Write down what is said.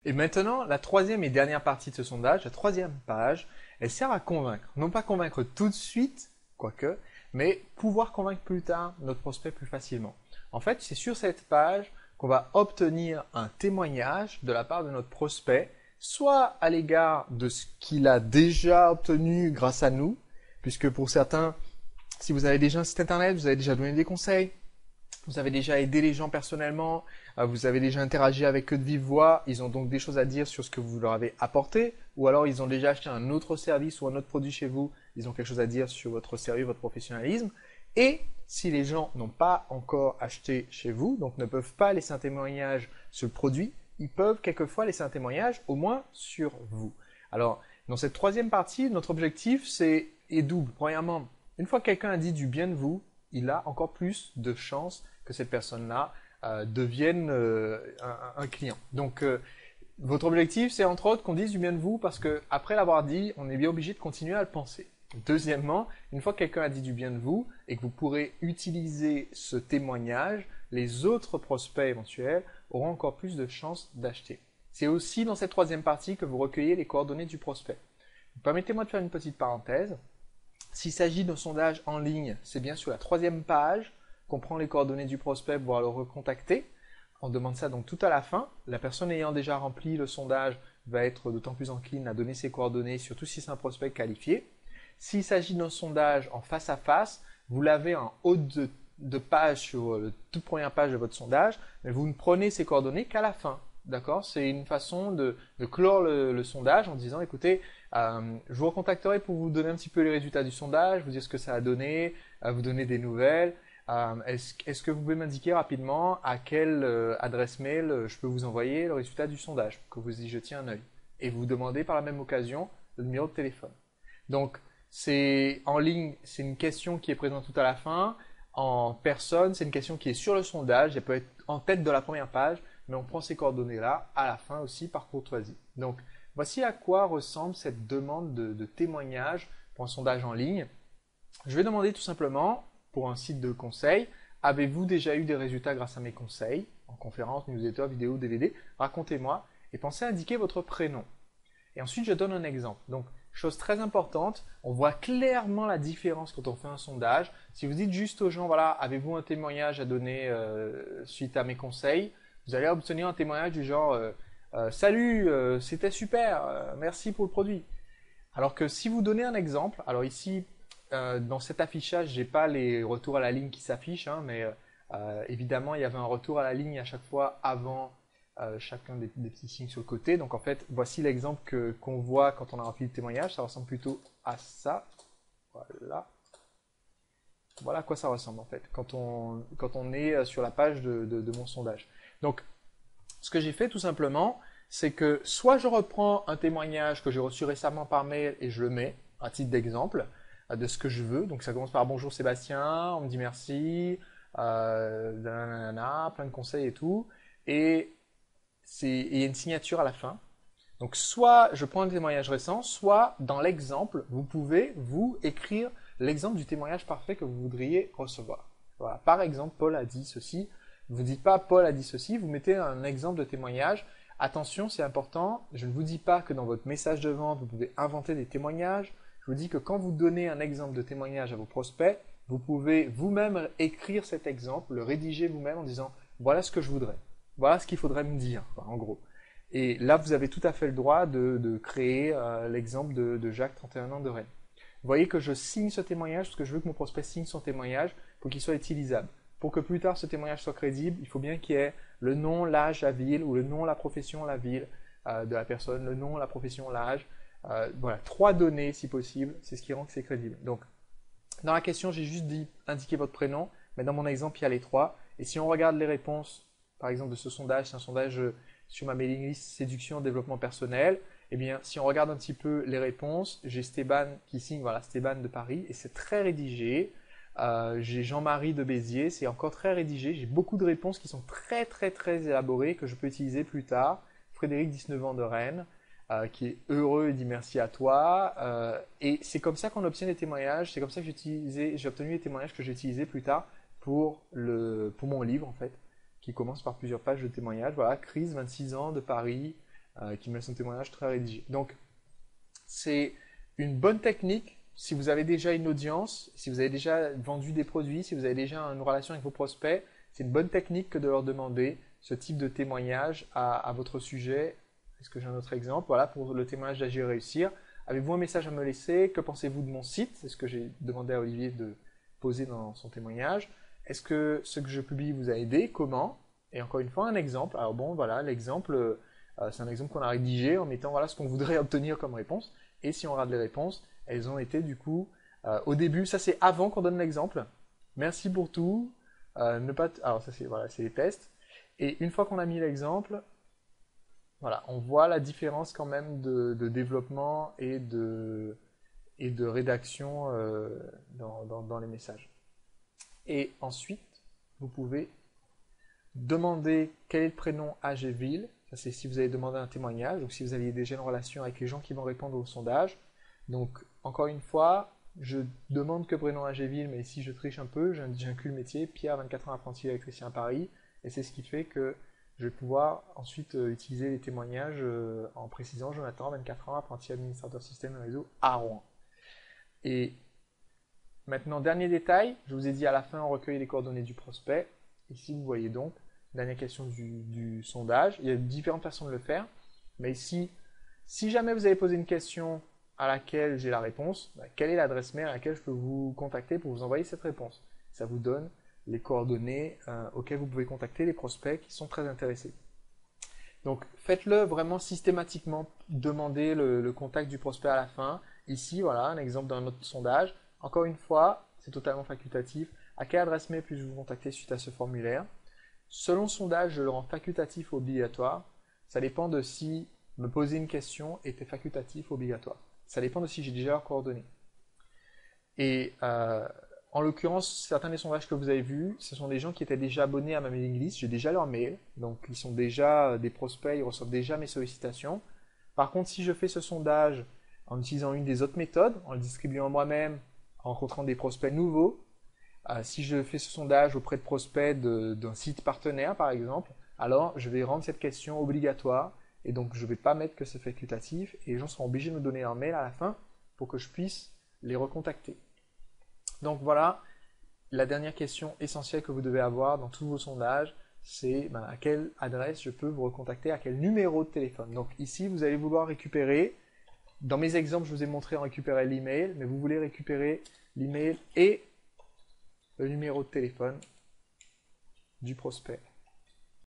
Et maintenant, la troisième et dernière partie de ce sondage, la troisième page, elle sert à convaincre. Non pas convaincre tout de suite, quoique, mais pouvoir convaincre plus tard notre prospect plus facilement. En fait, c'est sur cette page qu'on va obtenir un témoignage de la part de notre prospect, soit à l'égard de ce qu'il a déjà obtenu grâce à nous, puisque pour certains, si vous avez déjà un site internet, vous avez déjà donné des conseils, vous avez déjà aidé les gens personnellement, vous avez déjà interagi avec eux de vive voix, ils ont donc des choses à dire sur ce que vous leur avez apporté, ou alors ils ont déjà acheté un autre service ou un autre produit chez vous, ils ont quelque chose à dire sur votre sérieux, votre professionnalisme. Et si les gens n'ont pas encore acheté chez vous, donc ne peuvent pas laisser un témoignage sur le produit, ils peuvent quelquefois laisser un témoignage au moins sur vous. Alors, dans cette troisième partie, notre objectif est double. Premièrement, une fois que quelqu'un a dit du bien de vous, il a encore plus de chances que cette personne-là devienne un client. Donc, votre objectif, c'est entre autres qu'on dise du bien de vous parce que après l'avoir dit, on est bien obligé de continuer à le penser. Deuxièmement, une fois que quelqu'un a dit du bien de vous et que vous pourrez utiliser ce témoignage, les autres prospects éventuels auront encore plus de chances d'acheter. C'est aussi dans cette troisième partie que vous recueillez les coordonnées du prospect. Permettez-moi de faire une petite parenthèse. S'il s'agit d'un sondage en ligne, c'est bien sur la troisième page qu'on prend les coordonnées du prospect pour pouvoir le recontacter. On demande ça donc tout à la fin. La personne ayant déjà rempli le sondage va être d'autant plus encline à donner ses coordonnées, surtout si c'est un prospect qualifié. S'il s'agit d'un sondage en face à face, vous l'avez en haut de page sur la toute première page de votre sondage, mais vous ne prenez ces coordonnées qu'à la fin. D'accord? C'est une façon de clore le sondage en disant, écoutez, je vous recontacterai pour vous donner un petit peu les résultats du sondage, vous dire ce que ça a donné, vous donner des nouvelles. Est-ce que vous pouvez m'indiquer rapidement à quelle adresse mail je peux vous envoyer le résultat du sondage, que vous y jetiez un œil. Et vous demandez par la même occasion le numéro de téléphone. Donc, c'est en ligne, c'est une question qui est présente tout à la fin. En personne, c'est une question qui est sur le sondage. Elle peut être en tête de la première page, mais on prend ces coordonnées-là à la fin aussi par courtoisie. Donc, voici à quoi ressemble cette demande de témoignage pour un sondage en ligne. Je vais demander tout simplement, pour un site de conseil, avez-vous déjà eu des résultats grâce à mes conseils, en conférence, newsletter, vidéo, DVD? Racontez-moi et pensez à indiquer votre prénom. Et ensuite, je donne un exemple. Donc, chose très importante, on voit clairement la différence quand on fait un sondage. Si vous dites juste aux gens, voilà, avez-vous un témoignage à donner suite à mes conseils, vous allez obtenir un témoignage du genre, salut, c'était super, merci pour le produit. Alors que si vous donnez un exemple, alors ici, dans cet affichage, j'ai pas les retours à la ligne qui s'affichent, hein, mais évidemment, il y avait un retour à la ligne à chaque fois avant chacun des petits signes sur le côté. Donc en fait, voici l'exemple qu'on voit quand on a rempli le témoignage. Ça ressemble plutôt à ça. Voilà. Voilà à quoi ça ressemble en fait quand on est sur la page de mon sondage. Donc ce que j'ai fait tout simplement, c'est que soit je reprends un témoignage que j'ai reçu récemment par mail et je le mets à titre d'exemple de ce que je veux. Donc ça commence par bonjour Sébastien, on me dit merci, plein de conseils et tout. Et il y a une signature à la fin. Donc soit je prends un témoignage récent, soit dans l'exemple, vous pouvez vous écrire l'exemple du témoignage parfait que vous voudriez recevoir. Voilà. Par exemple, Paul a dit ceci. Vous ne dites pas Paul a dit ceci, vous mettez un exemple de témoignage. Attention, c'est important, je ne vous dis pas que dans votre message de vente, vous pouvez inventer des témoignages. Je vous dis que quand vous donnez un exemple de témoignage à vos prospects, vous pouvez vous-même écrire cet exemple, le rédiger vous-même en disant voilà ce que je voudrais. Voilà ce qu'il faudrait me dire, en gros. Et là, vous avez tout à fait le droit de créer l'exemple de Jacques, 31 ans de Rennes. Vous voyez que je signe ce témoignage parce que je veux que mon prospect signe son témoignage pour qu'il soit utilisable. Pour que plus tard ce témoignage soit crédible, il faut bien qu'il y ait le nom, l'âge, la ville, ou le nom, la profession, la ville de la personne, le nom, la profession, l'âge. Voilà, 3 données si possible, c'est ce qui rend que c'est crédible. Donc, dans la question, j'ai juste dit indiquer votre prénom, mais dans mon exemple, il y a les 3. Et si on regarde les réponses, par exemple, de ce sondage, c'est un sondage sur ma mailing list séduction, développement personnel. Eh bien, si on regarde un petit peu les réponses, j'ai Stéban qui signe, voilà, Stéban de Paris, et c'est très rédigé. J'ai Jean-Marie de Béziers, c'est encore très rédigé. J'ai beaucoup de réponses qui sont très très très élaborées que je peux utiliser plus tard. Frédéric, 19 ans de Rennes, qui est heureux et dit merci à toi. Et c'est comme ça qu'on obtient des témoignages. C'est comme ça que j'ai obtenu les témoignages que j'ai utilisés plus tard pour mon livre en fait, qui commence par plusieurs pages de témoignages. Voilà, Chris, 26 ans de Paris, qui me laisse un témoignage très rédigé. Donc, c'est une bonne technique si vous avez déjà une audience, si vous avez déjà vendu des produits, si vous avez déjà une relation avec vos prospects. C'est une bonne technique que de leur demander ce type de témoignage à votre sujet. Est-ce que j'ai un autre exemple? Voilà, pour le témoignage d'Agir et Réussir. Avez-vous un message à me laisser? Que pensez-vous de mon site? C'est ce que j'ai demandé à Olivier de poser dans son témoignage. Est-ce que ce que je publie vous a aidé? Comment? Et encore une fois, un exemple. Alors bon, voilà, l'exemple, c'est un exemple qu'on a rédigé en mettant voilà ce qu'on voudrait obtenir comme réponse. Et si on regarde les réponses, elles ont été du coup, au début, ça c'est avant qu'on donne l'exemple. Merci pour tout. Ne pas alors ça c'est voilà, c'est les tests. Et une fois qu'on a mis l'exemple, voilà, on voit la différence quand même de développement et de rédaction dans les messages. Et ensuite, vous pouvez demander quel est le prénom, âge et ville. Ça, c'est si vous avez demandé un témoignage ou si vous aviez déjà une relation avec les gens qui vont répondre au sondage. Donc, encore une fois, je demande que prénom, âge et ville, mais ici je triche un peu, j'inclus le métier, Pierre, 24 ans, apprenti électricien à Paris, et c'est ce qui fait que je vais pouvoir ensuite utiliser les témoignages en précisant Jonathan, 24 ans, apprenti administrateur système et réseau à Rouen. Et maintenant, dernier détail, je vous ai dit à la fin, on recueille les coordonnées du prospect. Ici, vous voyez donc, dernière question du sondage. Il y a différentes façons de le faire, mais ici, si jamais vous avez posé une question à laquelle j'ai la réponse, quelle est l'adresse mail à laquelle je peux vous contacter pour vous envoyer cette réponse? Ça vous donne les coordonnées auxquelles vous pouvez contacter les prospects qui sont très intéressés. Donc faites-le vraiment systématiquement, demandez le contact du prospect à la fin. Ici, voilà, un exemple d'un autre sondage. Encore une fois, c'est totalement facultatif. À quelle adresse mail puis-je vous contacter suite à ce formulaire? Selon le sondage, je le rends facultatif ou obligatoire. Ça dépend de si me poser une question était facultatif ou obligatoire. Ça dépend de si j'ai déjà leurs coordonnées. Et en l'occurrence, certains des sondages que vous avez vus, ce sont des gens qui étaient déjà abonnés à ma mailing list. J'ai déjà leur mail, donc ils sont déjà des prospects, ils reçoivent déjà mes sollicitations. Par contre, si je fais ce sondage en utilisant une des autres méthodes, en le distribuant moi-même, en rencontrant des prospects nouveaux, si je fais ce sondage auprès de prospects d'un site partenaire, par exemple, alors je vais rendre cette question obligatoire et donc je ne vais pas mettre que c'est facultatif et les gens seront obligés de me donner un mail à la fin pour que je puisse les recontacter. Donc voilà, la dernière question essentielle que vous devez avoir dans tous vos sondages, c'est à quelle adresse je peux vous recontacter, à quel numéro de téléphone. Donc ici, vous allez vouloir récupérer, dans mes exemples, je vous ai montré en récupérer l'email, mais vous voulez récupérer l'email et le numéro de téléphone du prospect.